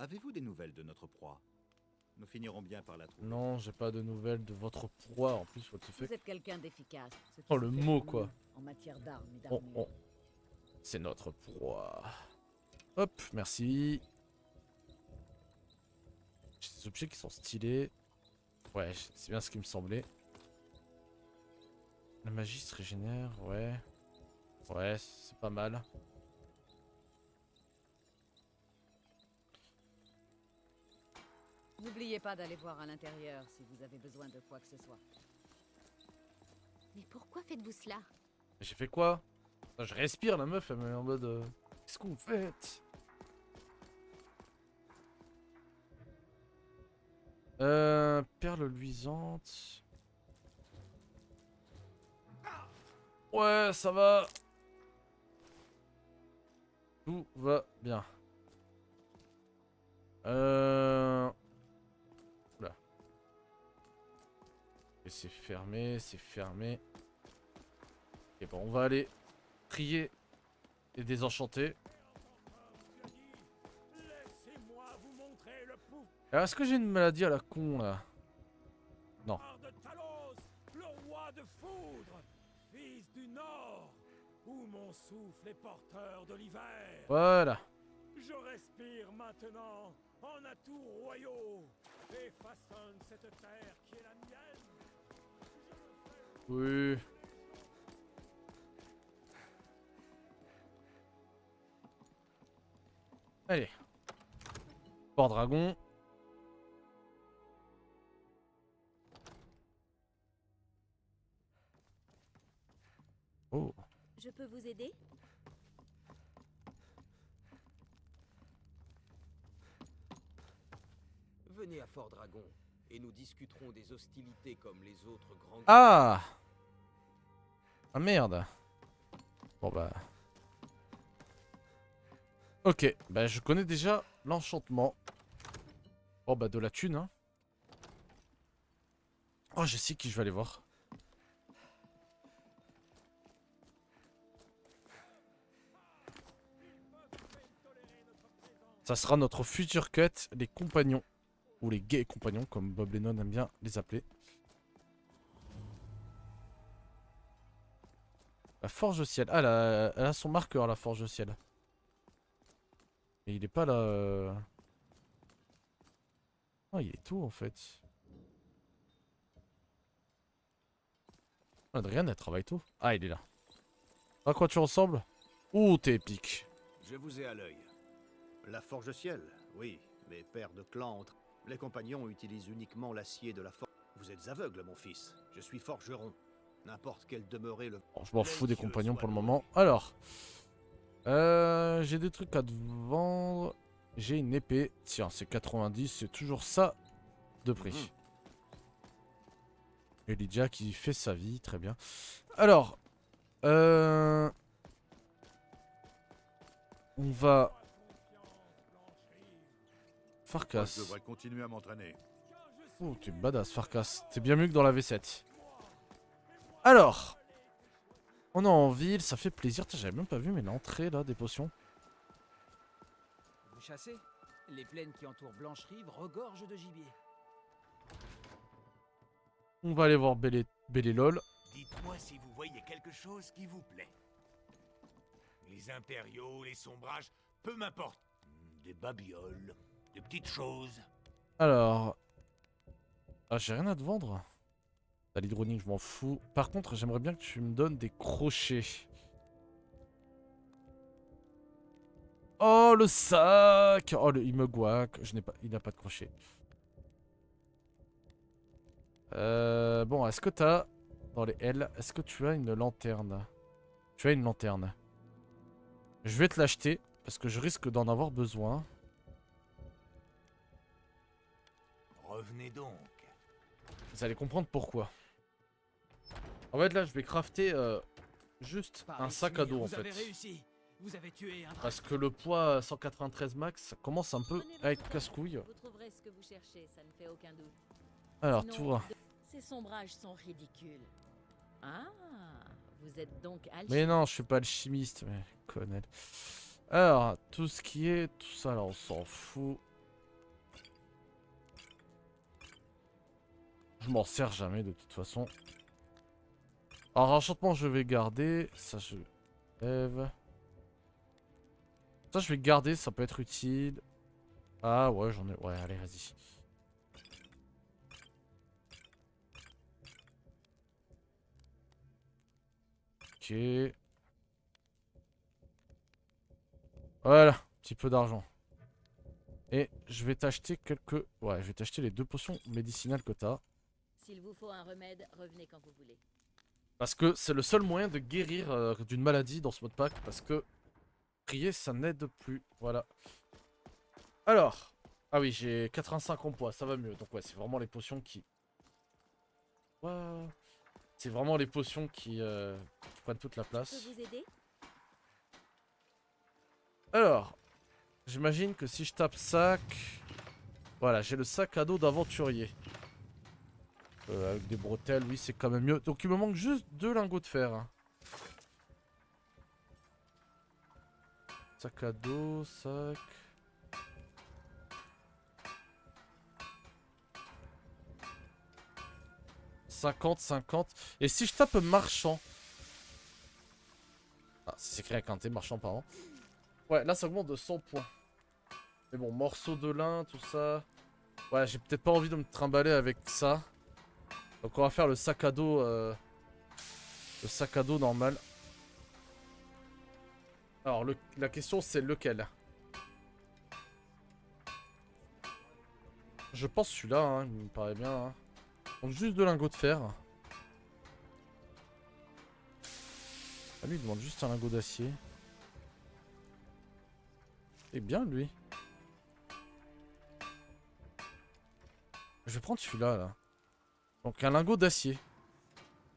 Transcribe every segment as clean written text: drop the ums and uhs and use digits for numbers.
avez-vous des nouvelles de notre proie? Nous finirons bien par la trouver. Non, j'ai pas de nouvelles de votre proie en plus, what the fuck. Vous êtes quelqu'un d'efficace. Ce qui Oh, se le fait mot, pour quoi. nous En matière d'armes et Oh, d'armure. oh. C'est notre proie. Hop, merci. J'ai des objets qui sont stylés. Ouais, c'est bien ce qui me semblait. La magie se régénère, ouais. Ouais, c'est pas mal. N'oubliez pas d'aller voir à l'intérieur si vous avez besoin de quoi que ce soit. Mais pourquoi faites-vous cela? J'ai fait quoi? Je respire, la meuf, elle me met en mode... Qu'est-ce que vous faites? Perle luisante. Ouais, ça va. Tout va bien. Oula. Et c'est fermé, c'est fermé. Et bon, on va aller trier et désenchanter. Alors, est-ce que j'ai une maladie à la con, là? Non. De Talos, le roi de foudre, fils du Nord, où mon souffle est porteur de l'hiver. Voilà. Je respire maintenant en atouts royaux et façonne cette terre qui est la mienne. Oui. Allez. Port dragon. Oh. Je peux vous aider? Venez à Fort Dragon et nous discuterons des hostilités comme les autres grands... Ah. Ah merde. Bon bah... Ok, bah je connais déjà l'enchantement. Bon bah de la thune hein. Oh je sais qui je vais aller voir. Ça sera notre futur cut, les compagnons. Ou les gays compagnons comme Bob Lennon aime bien les appeler. La forge au ciel. Ah elle a son marqueur la forge au ciel. Et il est pas là. Oh, il est tout en fait. Adrien, elle travaille tout. Ah, il est là. À quoi tu ressembles? Ouh, t'es épique. Je vous ai à l'œil. La forge ciel, oui, mais pères de clan entre... Les compagnons utilisent uniquement l'acier de la forge. Vous êtes aveugle, mon fils. Je suis forgeron. N'importe quelle demeurée le... Bon, je m'en fous des compagnons pour le moment. Alors. J'ai des trucs à te vendre. J'ai une épée. Tiens, c'est 90. C'est toujours ça de prix. Et Lydia qui fait sa vie. Très bien. Alors. On va... Farkas. Je devrais continuer à m'entraîner. Oh, t'es badass, Farkas. T'es bien mieux que dans la V7. Alors. On est en ville, ça fait plaisir. J'avais même pas vu, mais l'entrée là, des potions. Vous chassez? Les plaines qui entourent Blancherive regorgent de gibier. On va aller voir Bellelol. Dites-moi si vous voyez quelque chose qui vous plaît. Les impériaux, les sombrages, peu m'importe. Des babioles, des petites choses. Alors. Ah, j'ai rien à te vendre. T'as l'hydronique, je m'en fous. Par contre, j'aimerais bien que tu me donnes des crochets. Oh, le sac! Oh, il me guac. Il n'a pas de crochet. Bon, est-ce que t'as... Dans les L, est-ce que tu as une lanterne? Tu as une lanterne. Je vais te l'acheter, parce que je risque d'en avoir besoin. Revenez donc. Vous allez comprendre pourquoi. En fait, là, je vais crafter juste un sac à dos, en fait. Réussi. Vous avez tué un... Parce que le poids 193 max, ça commence un peu à être casse-couille. Vous trouverez ce que vous cherchez, ça ne fait aucun doute. Alors, Sinon, toi. Ces sombrages sont ridicules. Ah, vous êtes donc alchimiste. Mais non, je suis pas alchimiste, mais connaît. Alors, tout ce qui est... Tout ça, là, on s'en fout. Je m'en sers jamais de toute façon. Alors, enchantement, je vais garder. Ça, je lève. Ça, je vais garder, ça peut être utile. Ah, ouais, j'en ai. Ouais, allez, vas-y. Ok. Voilà, petit peu d'argent. Et je vais t'acheter quelques... Ouais, je vais t'acheter les 2 potions médicinales que t'as. S'il vous faut un remède, revenez quand vous voulez. Parce que c'est le seul moyen de guérir d'une maladie dans ce mode pack. Parce que prier, ça n'aide plus. Voilà. Alors. Ah oui, j'ai 85 en poids, ça va mieux. Donc ouais, c'est vraiment les potions qui... Wow. C'est vraiment les potions qui prennent toute la Je place. peux vous aider? Alors, j'imagine que si je tape sac... Voilà, j'ai le sac à dos d'aventurier. Avec des bretelles, oui, c'est quand même mieux. Donc il me manque juste 2 lingots de fer. Hein. Sac à dos, sac... 50, 50. Et si je tape marchand... Ah, c'est écrit avec un T, marchand, pardon. Ouais, là ça augmente de 100 points. Mais bon, morceau de lin, tout ça... Ouais, j'ai peut-être pas envie de me trimballer avec ça. Donc on va faire le sac à dos... Le sac à dos normal. Alors, la question c'est lequel? Je pense celui-là, hein, il me paraît bien. Hein. Donc juste 2 lingots de fer. Ah, lui il demande juste un lingot d'acier. Eh bien lui. Je vais prendre celui-là là. Donc un lingot d'acier.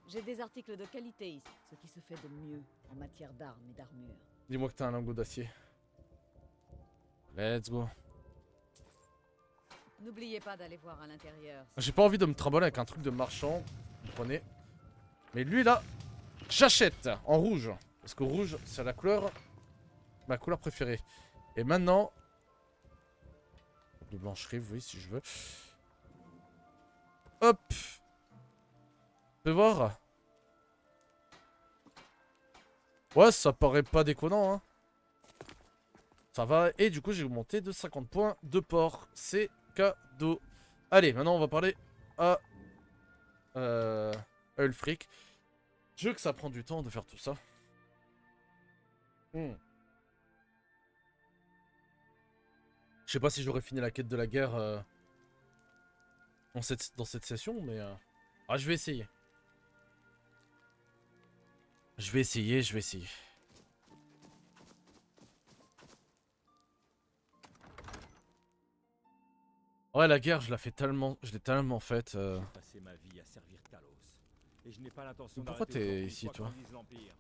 J'ai des articles de qualité ici, ce qui se fait de mieux en matière d'armes et d'armure. Dis-moi que t'as un lingot d'acier. Let's go. N'oubliez pas d'aller voir à l'intérieur. J'ai pas envie de me trimballer avec un truc de marchand. Vous comprenez? Mais lui là, j'achète en rouge. Parce que rouge, c'est la couleur... ma couleur préférée. Et maintenant... de blancherie, oui, si je veux. Hop. Fais voir. Ouais, ça paraît pas déconnant, hein. Ça va. Et du coup, j'ai augmenté de 50 points de port. C'est cadeau. Allez, maintenant, on va parler à... Ulfric. Je veux que ça prend du temps de faire tout ça. Je sais pas si j'aurais fini la quête de la guerre dans cette session, mais... Ah, je vais essayer. Je vais essayer. Ouais, la guerre, je l'ai tellement faite. J'ai passé ma vie à servir Talos. Et je n'ai pas l'intention Pourquoi d'arrêter t'es aujourd'hui, ici, quoi toi? qu'en dise l'Empire.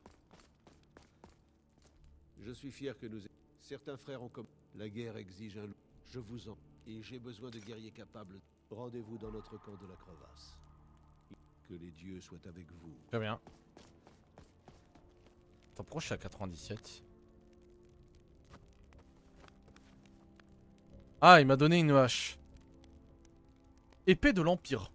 Je suis fier que nous... Certains frères ont comme... La guerre exige un loup. Je vous en... Et j'ai besoin de guerriers capables. Rendez-vous dans notre camp de la crevasse. Que les dieux soient avec vous. Très bien. Attends, pourquoi je suis à 97? Ah, il m'a donné une hache. Épée de l'Empire.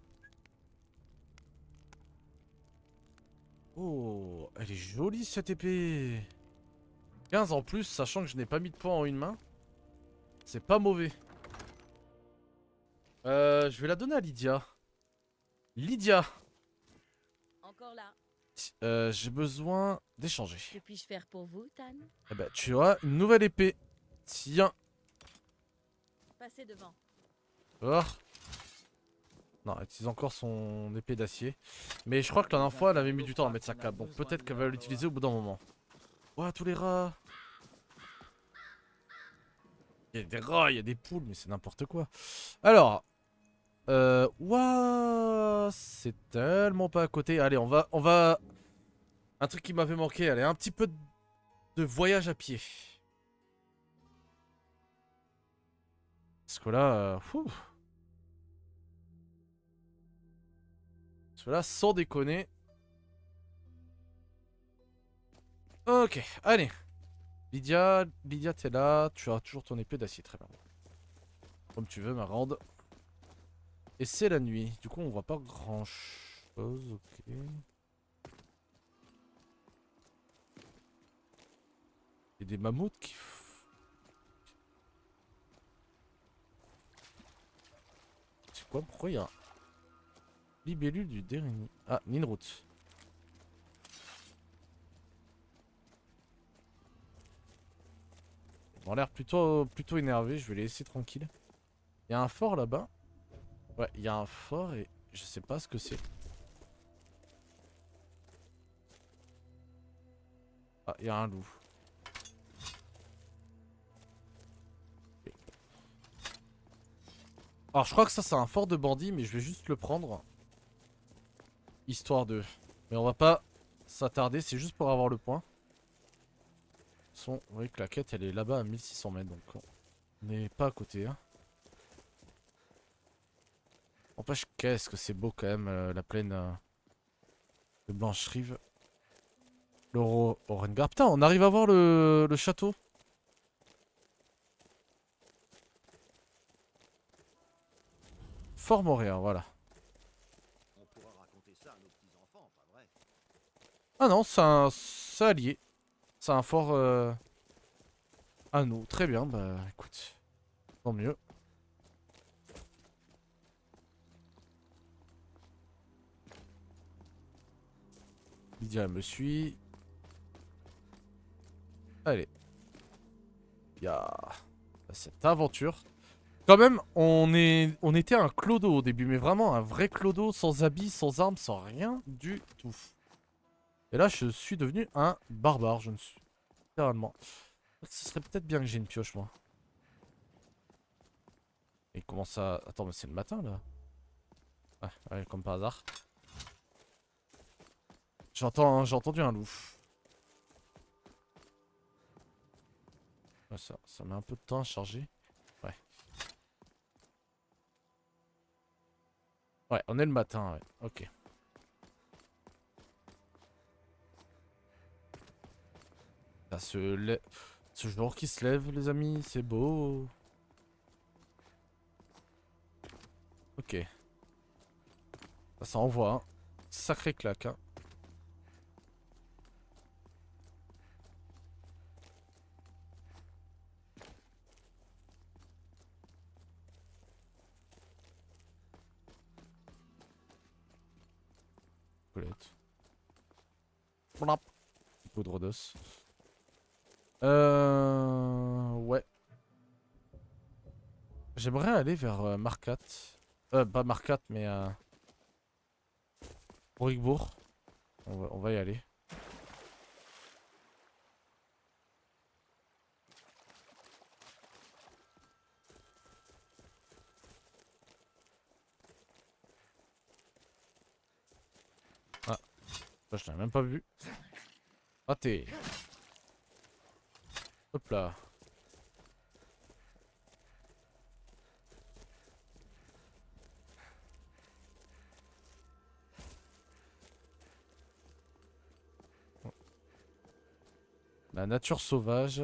Oh, elle est jolie cette épée. 15 en plus, sachant que je n'ai pas mis de points en une main. C'est pas mauvais. Je vais la donner à Lydia. Lydia. Encore là. J'ai besoin d'échanger. Que puis-je faire pour vous, Tan? Eh ben, tu as une nouvelle épée. Tiens. Passez devant. Oh. Non, elle utilise encore son épée d'acier. Mais je crois que la dernière fois, elle avait mis du temps à mettre sa cape. Donc peut-être qu'elle va l'utiliser au bout d'un moment. Ouah, tous les rats. Il y a des rats, il y a des poules, mais c'est n'importe quoi. Alors. Ouah. C'est tellement pas à côté. Allez, on va... Un truc qui m'avait manqué, allez, un petit peu de voyage à pied. Parce que là... Parce que là, sans déconner... Ok, allez. Lydia, t'es là. Tu as toujours ton épée d'acier, très bien. Comme tu veux, ma rande. Et c'est la nuit. Du coup, on voit pas grand chose. Ok. Il y a des mammouths qui... C'est quoi? Pourquoi il y a un... Libellule du Dérini. Ah, Ninroot. Ils ont l'air plutôt énervés. Je vais les laisser tranquilles. Il y a un fort là-bas. Ouais, il y a un fort et je sais pas ce que c'est. Ah, il y a un loup. Ok. Alors, je crois que ça, c'est un fort de bandits, mais je vais juste le prendre. Histoire de... Mais on va pas s'attarder, c'est juste pour avoir le point. De toute façon, vous voyez que la quête, elle est là-bas à 1600 mètres, donc on n'est pas à côté. Hein. N'empêche, qu'est-ce que c'est beau quand même, la plaine de Blanche-Rive. Le Orengar. Putain, on arrive à voir le château. Fort Moréa, voilà. On pourra raconter ça à nos petits-enfants, pas vrai? Ah non, c'est allié. C'est un fort à nous. Très bien, bah écoute. Tant mieux. Lydia me suit. Allez. Il y a cette aventure. Quand même, on était un clodo au début, mais vraiment un vrai clodo, sans habits, sans armes, sans rien du tout. Et là, je suis devenu un barbare, je ne suis... Littéralement. Ce serait peut-être bien que j'ai une pioche, moi. Et il commence à... Attends, mais c'est le matin, là. Ouais, comme par hasard. J'ai entendu un loup. Ouais, ça met un peu de temps à charger. Ouais. Ouais, on est le matin, ouais. Ok. Là, ce jour qui se lève, les amis, c'est beau. Ok. Ça envoie, hein. Sacré claque, hein. Colette. Plop. Poudre d'os. Ouais. J'aimerais aller vers Marcat. Pas Marcat, mais Brugbourg. On va y aller. Ah, ça, je l'ai même pas vu. Raté. Hop là. La nature sauvage.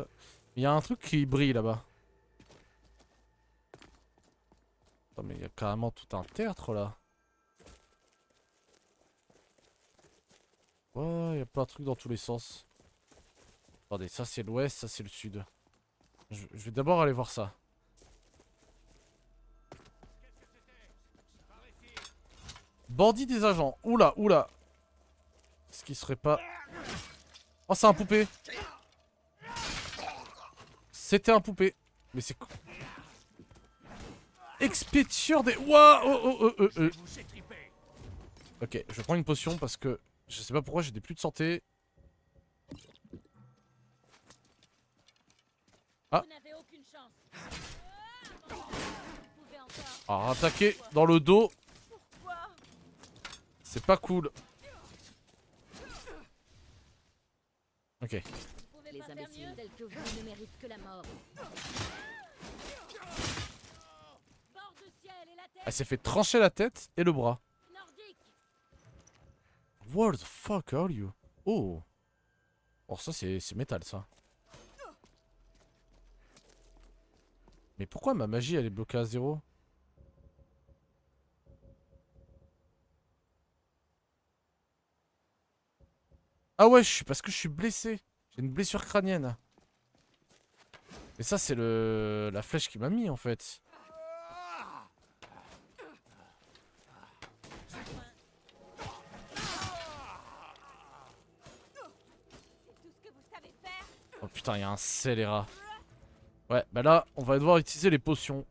Il y a un truc qui brille là-bas. Attends, mais il y a carrément tout un tertre là. Ouais, il y a plein de trucs dans tous les sens. Attendez, ça c'est l'ouest, ça c'est le sud. Je vais d'abord aller voir ça. Bandit des agents. Oula, oula. Est-ce qu'il serait pas... Oh, c'est un poupée. C'était un poupée. Mais c'est... Expéditeur des... Ouah, Ok, je prends une potion parce que... Je sais pas pourquoi j'ai des plus de santé. Ah. Alors attaquer dans le dos. C'est pas cool. Ok. Les imbéciles tels que vous ne méritent que la mort. Elle s'est fait trancher la tête et le bras. What the fuck are you? Oh. Oh, ça c'est métal ça. Mais pourquoi ma magie elle est bloquée à 0? Ah ouais, parce que je suis blessé. J'ai une blessure crânienne. Et ça, c'est la flèche qui m'a mis, en fait. Oh putain, il y a un scélérat. Ouais, bah là, on va devoir utiliser les potions.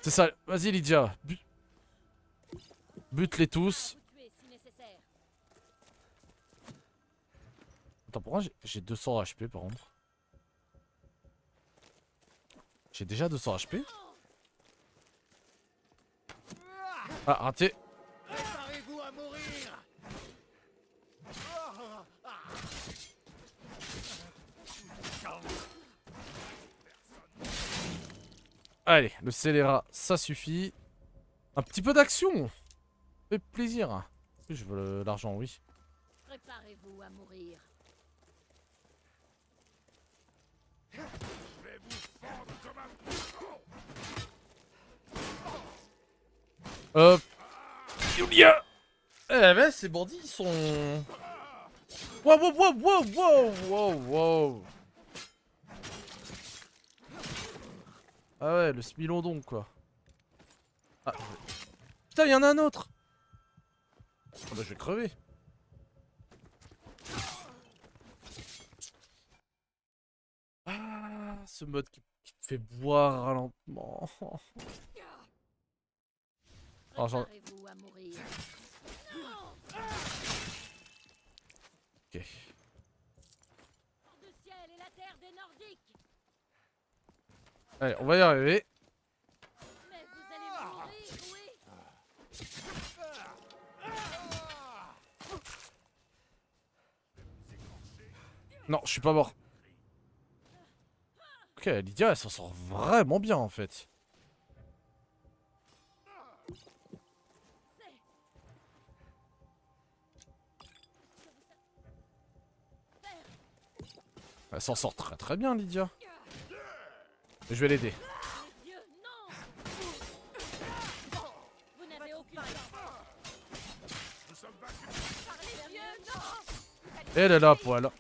C'est ça, vas-y Lydia. Bute-les tous. Attends, pourquoi j'ai 200 HP par contre? J'ai déjà 200 HP? Ah, raté. Préparez-vous à mourir. Allez, le scélérat, ça suffit. Un petit peu d'action. Fait plaisir. Je veux l'argent, oui. Préparez-vous à mourir. Hop. Yulia. Eh ben, ces bandits, ils sont... Wow, wow, wow, wow, wow, wow, wow. Ah ouais, le smilodon, quoi. Ah. Putain, il y en a un autre. Ah bah, je vais crever. Ah, ce mode qui te fait boire lentement. Préparez-vous à mourir. Ok. Le ciel et la terre des Nordiques. Allez, on va y arriver. Mais vous allez mourir, oui. Non, je suis pas mort. Ok, Lydia, elle s'en sort vraiment bien, en fait. Elle s'en sort très très bien, Lydia. Je vais l'aider. Dieu, non. Vous n'avez aucune chance. Parlez, Dieu, non. Elle est là, poil.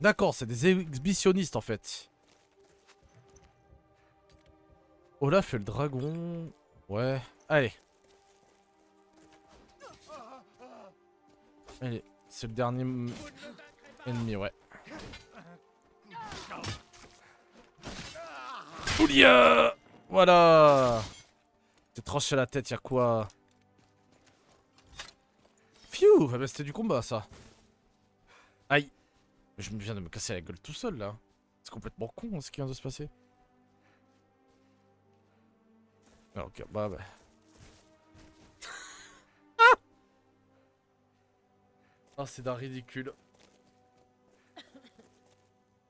D'accord, c'est des exhibitionnistes, en fait. Olaf et le dragon... Ouais, allez. Allez, c'est le dernier ennemi, ouais. Oulia! Voilà! T'es tranché la tête, y'a quoi? Pfiou! Ah bah c'était du combat, ça. Aïe! Mais je viens de me casser la gueule tout seul, là. C'est complètement con, ce qui vient de se passer. Ah, ok, bah... Ah, c'est d'un ridicule.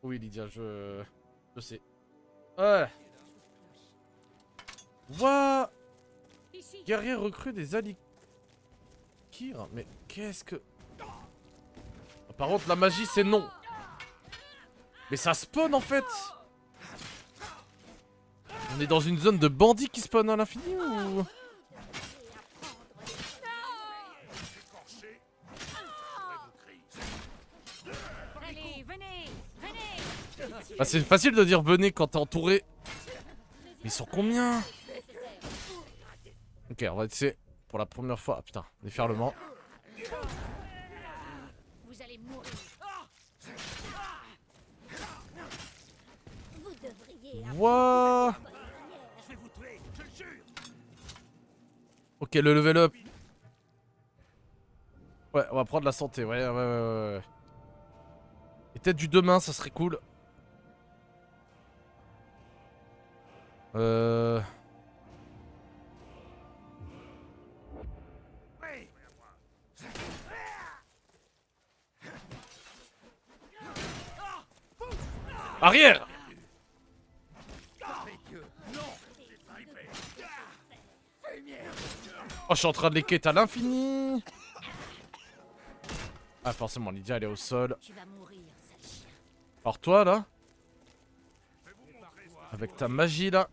Oui, Lydia, je sais. Ouais. What? Ici. Guerrier recrue des Alikir. Mais qu'est-ce que... Par contre, la magie, c'est non. Mais ça spawn, en fait. On est dans une zone de bandits qui spawn à l'infini ou... Allez, venez, venez. Bah, c'est facile de dire venez quand t'es entouré. Mais ils sont combien? Ok, on va essayer pour la première fois. Ah, putain, déferlement. Vous allez mourir. Vous devriez. What? Je vais vous tuer, je le jure. Ok, le level up. Ouais, on va prendre la santé. Ouais. Et peut-être du demain, ça serait cool. Arrière! Oh, je suis en train de les quêter à l'infini. Ah, forcément, Lydia, elle est au sol. Tu vas mourir, sale chien. Alors toi, là? Avec ta magie, là.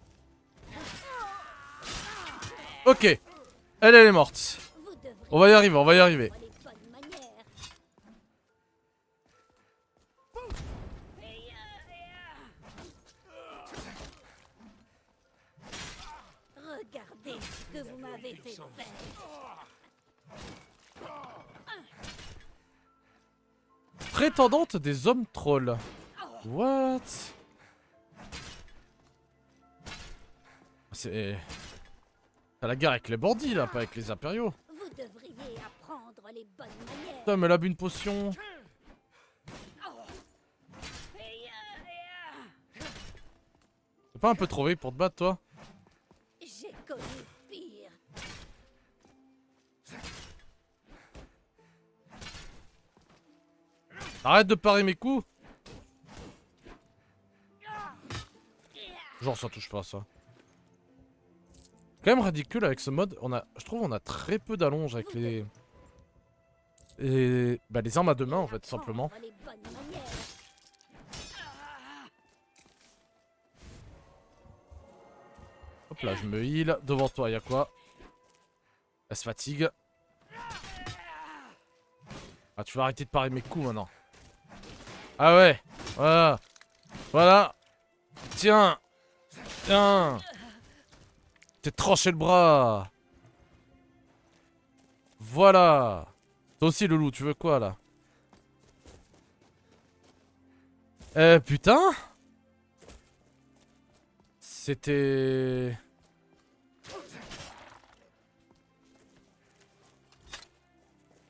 Ok. Elle est morte. Vous devriez On va y arriver, on va y arriver. apprendre les bonnes manières. Regardez ce que vous m'avez fait faire. Prétendante des hommes trolls. What? C'est... T'as la guerre avec les bandits là, pas avec les impériaux. Vous devriez apprendre les bonnes manières. Putain, mais elle a bu une potion. C'est pas un peu trop vieille pour te battre, toi? J'ai connu pire. Arrête de parer mes coups. Genre, ça touche pas, ça. Quand même ridicule avec ce mode. Je trouve on a très peu d'allonge avec les... Bah, les armes à deux mains, en fait, tout simplement. Apprendre les bonnes manières. Hop là, je me heal. Devant toi, y'a quoi? Elle se fatigue. Ah, tu vas arrêter de parer mes coups maintenant. Ah ouais. Voilà. Voilà. Tiens. Tiens. T'es tranché le bras. Voilà. Toi aussi, le loup, tu veux quoi là? Putain. C'était...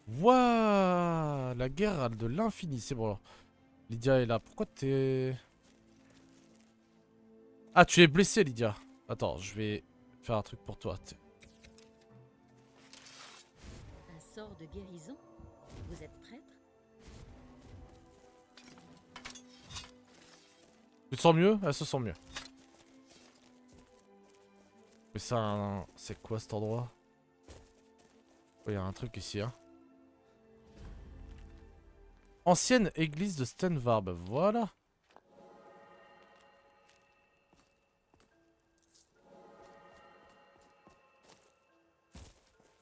Wouah, la guerre de l'infini, c'est bon alors. Lydia est là, pourquoi t'es... Ah, tu es blessé, Lydia. Attends, je vais faire un truc pour toi. Un sort de guérison? Vous êtes prêtre? Tu te sens mieux? Elle se sent mieux. Mais ça, c'est quoi cet endroit? Oh, il y a un truc ici, hein. Ancienne église de Stenvarb, voilà.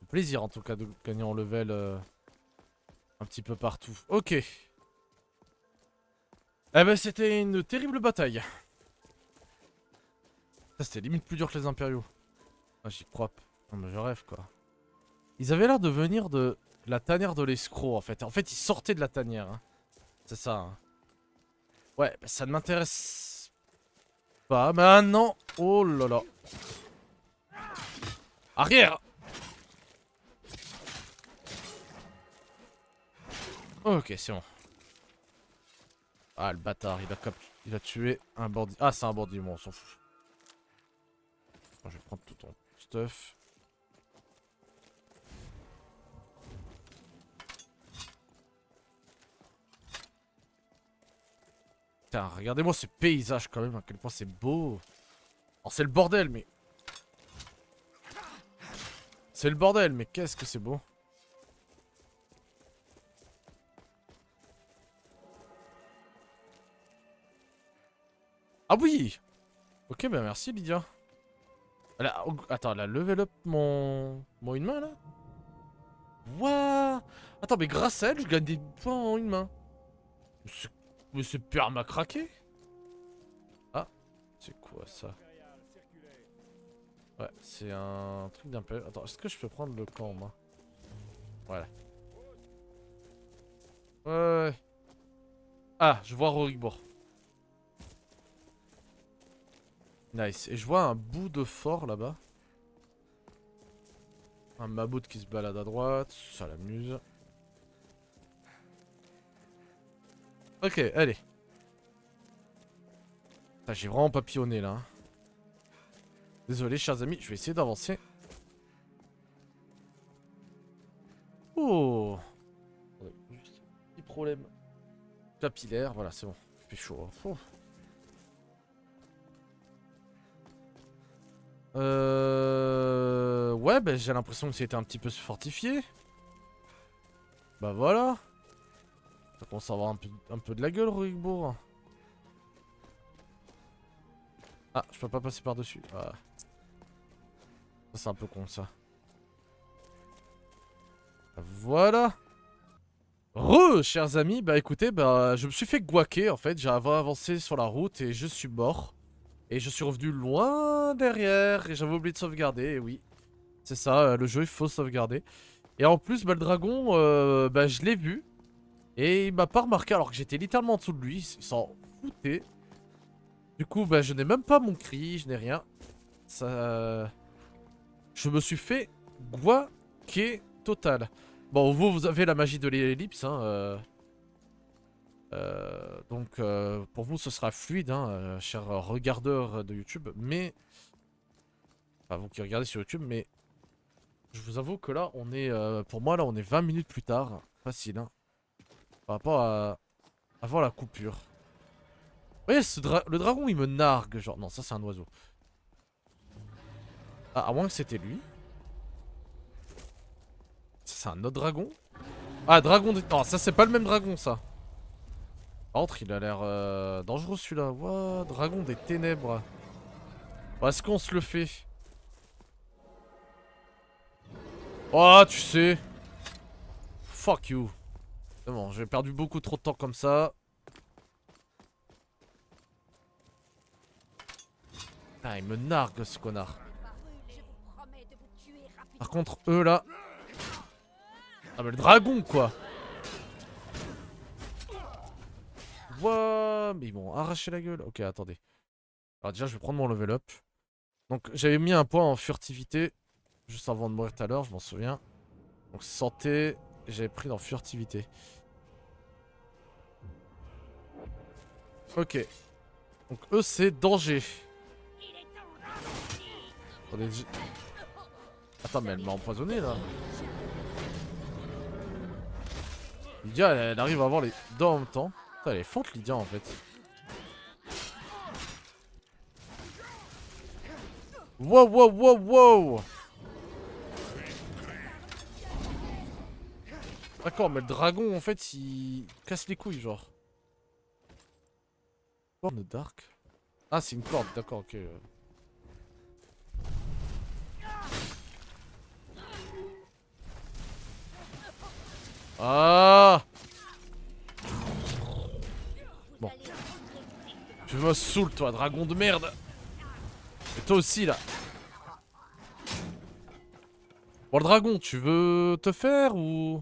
Plaisir en tout cas de gagner en level un petit peu partout. Ok. Eh ben c'était une terrible bataille. Ça c'était limite plus dur que les impériaux. Ah j'y crois. Non mais je rêve quoi. Ils avaient l'air de venir de la tanière de l'escroc en fait. En fait ils sortaient de la tanière. Hein. C'est ça. Hein. Ouais, bah, ça ne m'intéresse pas maintenant. Oh là là. Arrière. Ok, c'est bon. Ah, le bâtard, il a tué un bandit. Ah, c'est un bandit, moi, on s'en fout. Bon, je vais prendre tout ton stuff. Putain, regardez-moi ces paysages quand même, à quel point c'est beau. Alors, c'est le bordel, mais... C'est le bordel, mais qu'est-ce que c'est beau. Ah oui. Ok, bah merci Lydia. Attends, elle a level up mon une main là. Wouah. Attends, mais grâce à elle, je gagne des points en une main. Mais c'est perma craqué. Ah, c'est quoi ça? Ouais, c'est un truc d'un peu... Attends, est-ce que je peux prendre le camp moi? Voilà. Ouais. Ah, je vois Rorikbourg. Nice. Et je vois un bout de fort là-bas. Un mammouth qui se balade à droite. Ça l'amuse. Ok, allez. J'ai vraiment papillonné là. Hein. Désolé, chers amis, je vais essayer d'avancer. Oh. Juste un petit problème capillaire. Voilà, c'est bon. Il fait chaud. Oh. Ouais, bah, j'ai l'impression que c'était un petit peu fortifié. Bah voilà. Ça commence à avoir un peu de la gueule, Rorikbourg. Ah, je peux pas passer par-dessus. Ah. C'est un peu con ça. Voilà. Chers amis, bah écoutez, bah je me suis fait guaquer en fait. J'avais avancé sur la route et je suis mort. Et je suis revenu loin derrière et j'avais oublié de sauvegarder, et oui. C'est ça, le jeu il faut sauvegarder. Et en plus, bah le dragon, bah je l'ai vu. Et il m'a pas remarqué alors que j'étais littéralement en dessous de lui, il s'en foutait. Du coup, bah je n'ai même pas mon cri, je n'ai rien. Ça... Je me suis fait guaquer total. Bon, vous avez la magie de l'ellipse, hein. Donc, pour vous, ce sera fluide, hein, chers regardeurs de YouTube. Mais... Enfin, vous qui regardez sur YouTube, mais... Je vous avoue que là, on est... pour moi, là, on est 20 minutes plus tard. Facile, hein. Par rapport à... Avant la coupure. Vous voyez, le dragon, il me nargue, genre... Non, ça, c'est un oiseau. Ah, à moins que c'était lui. C'est un autre dragon. Ah, dragon des... Non, ça, c'est pas le même dragon, ça. Par contre, il a l'air dangereux, celui-là. What? Dragon des ténèbres. Bon, est-ce qu'on se le fait? Oh, tu sais. Fuck you. C'est bon, j'ai perdu beaucoup trop de temps comme ça. Ah, il me nargue, ce connard. Par contre, eux, là... Ah, mais le dragon, quoi. What? Mais ils m'ont arraché la gueule. Ok, attendez. Alors déjà, je vais prendre mon level up. Donc, j'avais mis un point en furtivité. Juste avant de mourir tout à l'heure, je m'en souviens. Donc, santé. J'avais pris dans furtivité. Ok. Donc, eux, c'est danger. Attendez, attends, mais elle m'a empoisonné, là. Lydia, elle arrive à avoir les dents en même temps. Putain, elle est forte, Lydia, en fait. Wow, wow, wow, wow. D'accord, mais le dragon, en fait, il casse les couilles, genre. Corne dark. Ah, c'est une corde, d'accord, ok. Ah! Bon. Tu me saoules, toi, dragon de merde. Et toi aussi, là. Bon, le dragon, tu veux te faire ou...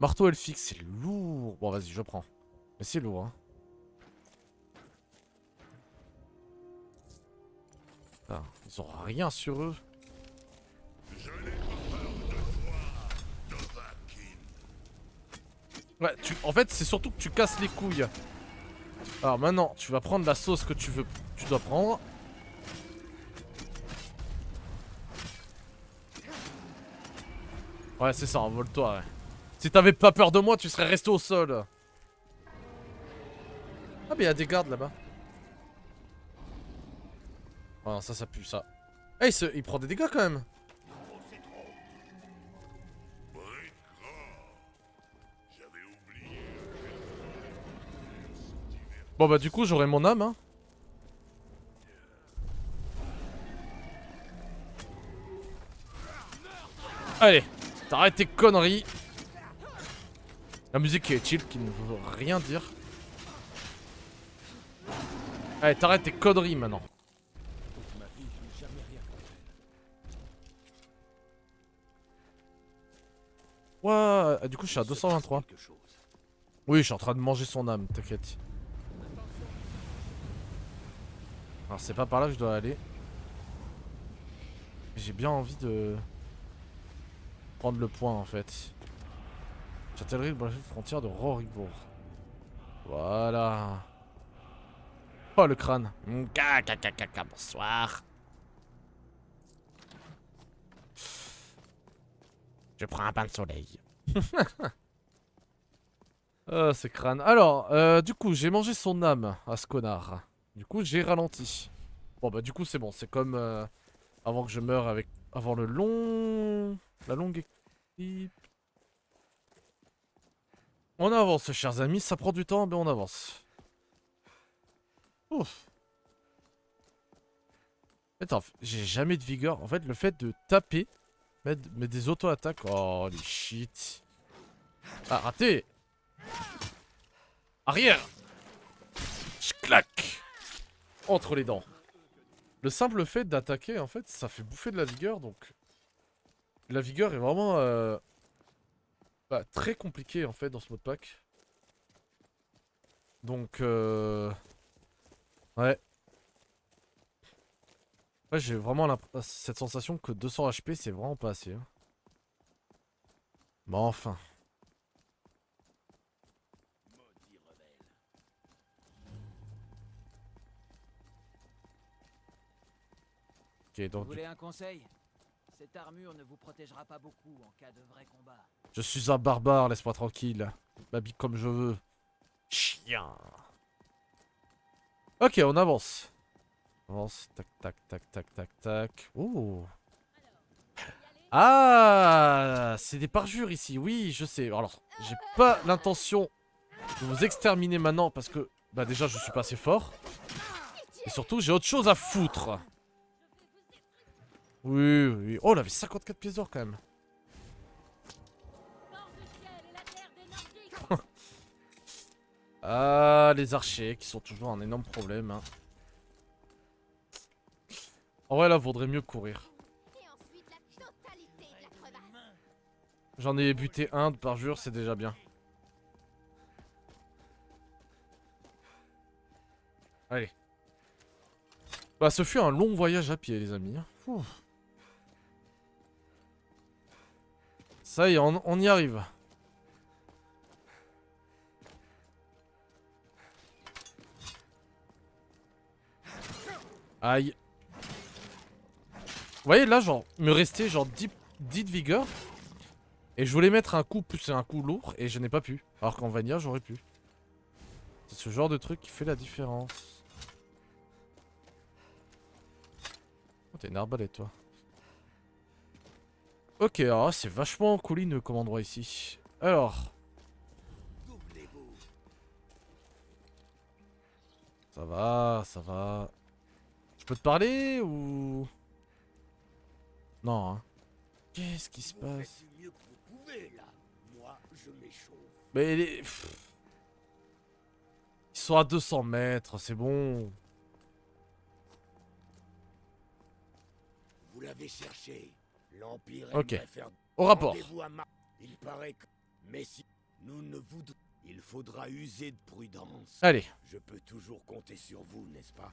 Marteau elfique, c'est lourd. Bon, vas-y, je prends. Mais c'est lourd, hein. Ah, ils ont rien sur eux. Ouais, en fait, c'est surtout que tu casses les couilles. Alors maintenant, tu vas prendre la sauce que tu dois prendre. Ouais, c'est ça, envole-toi, ouais. Si t'avais pas peur de moi, tu serais resté au sol. Ah, mais il y a des gardes là-bas. Oh non, ça pue, ça. Eh, il prend des dégâts quand même. Bon bah du coup j'aurai mon âme, hein. Allez, t'arrêtes tes conneries. La musique est chill, qui ne veut rien dire. Allez, t'arrêtes tes conneries maintenant. Ouais, du coup je suis à 223. Oui, je suis en train de manger son âme, t'inquiète. Alors c'est pas par là que je dois aller. J'ai bien envie de prendre le point en fait. Châtellerie de la frontière de Roribourg. Voilà. Oh le crâne. Bonsoir. Je prends un bain de soleil. C'est crâne. Alors, du coup, j'ai mangé son âme à ce connard. Du coup, j'ai ralenti. Bon, bah, du coup, c'est bon. C'est comme avant que je meure avec. Avant le long. La longue équipe. On avance, chers amis. Ça prend du temps, mais on avance. Ouf. Attends, j'ai jamais de vigueur. En fait, le fait de taper, mettre des auto-attaques. Oh, les shit. Ah, raté. Arrière. Je claque. Entre les dents. Le simple fait d'attaquer, en fait, ça fait bouffer de la vigueur, donc... La vigueur est vraiment... très compliquée, en fait, dans ce mode pack. Donc, ouais. Ouais, j'ai vraiment cette sensation que 200 HP, c'est vraiment pas assez. Hein. Bon, enfin. Ok, donc... Vous voulez un conseil? Cette armure ne vous protégera pas beaucoup en cas de vrai combat. Je suis un barbare, laisse-moi tranquille. Je m'habille comme je veux. Chien. Ok, on avance. On avance. Tac, tac, tac, tac, tac, tac. Oh. Ah, c'est des parjures ici. Oui, je sais. Alors, j'ai pas l'intention de vous exterminer maintenant parce que, bah déjà, je suis pas assez fort. Et surtout, j'ai autre chose à foutre. Oui, oui. Oh, on avait 54 pièces d'or quand même. Ah, les archers qui sont toujours un énorme problème. Hein. En vrai, là, vaudrait mieux courir. J'en ai buté un de parjure, c'est déjà bien. Allez. Bah, ce fut un long voyage à pied, les amis. Ouh. Ça y est, on y arrive. Aïe. Vous voyez, là, genre, me restait genre 10 de vigueur. Et je voulais mettre un coup plus un coup lourd et je n'ai pas pu. Alors qu'en Vanilla, j'aurais pu. C'est ce genre de truc qui fait la différence. Oh, t'es une arbalète, toi. Ok, alors c'est vachement collineux comme endroit ici. Alors. Ça va, ça va. Je peux te parler ou... Non, hein. Qu'est-ce qui se passe? Mais ils sont à 200 mètres, c'est bon. Vous l'avez cherché. L'Empire Ok. aimerait faire Au rapport. rendez-vous à Il paraît que... Mais si nous ne voudrons... Il faudra user de prudence. Allez. Je peux toujours compter sur vous, n'est-ce pas?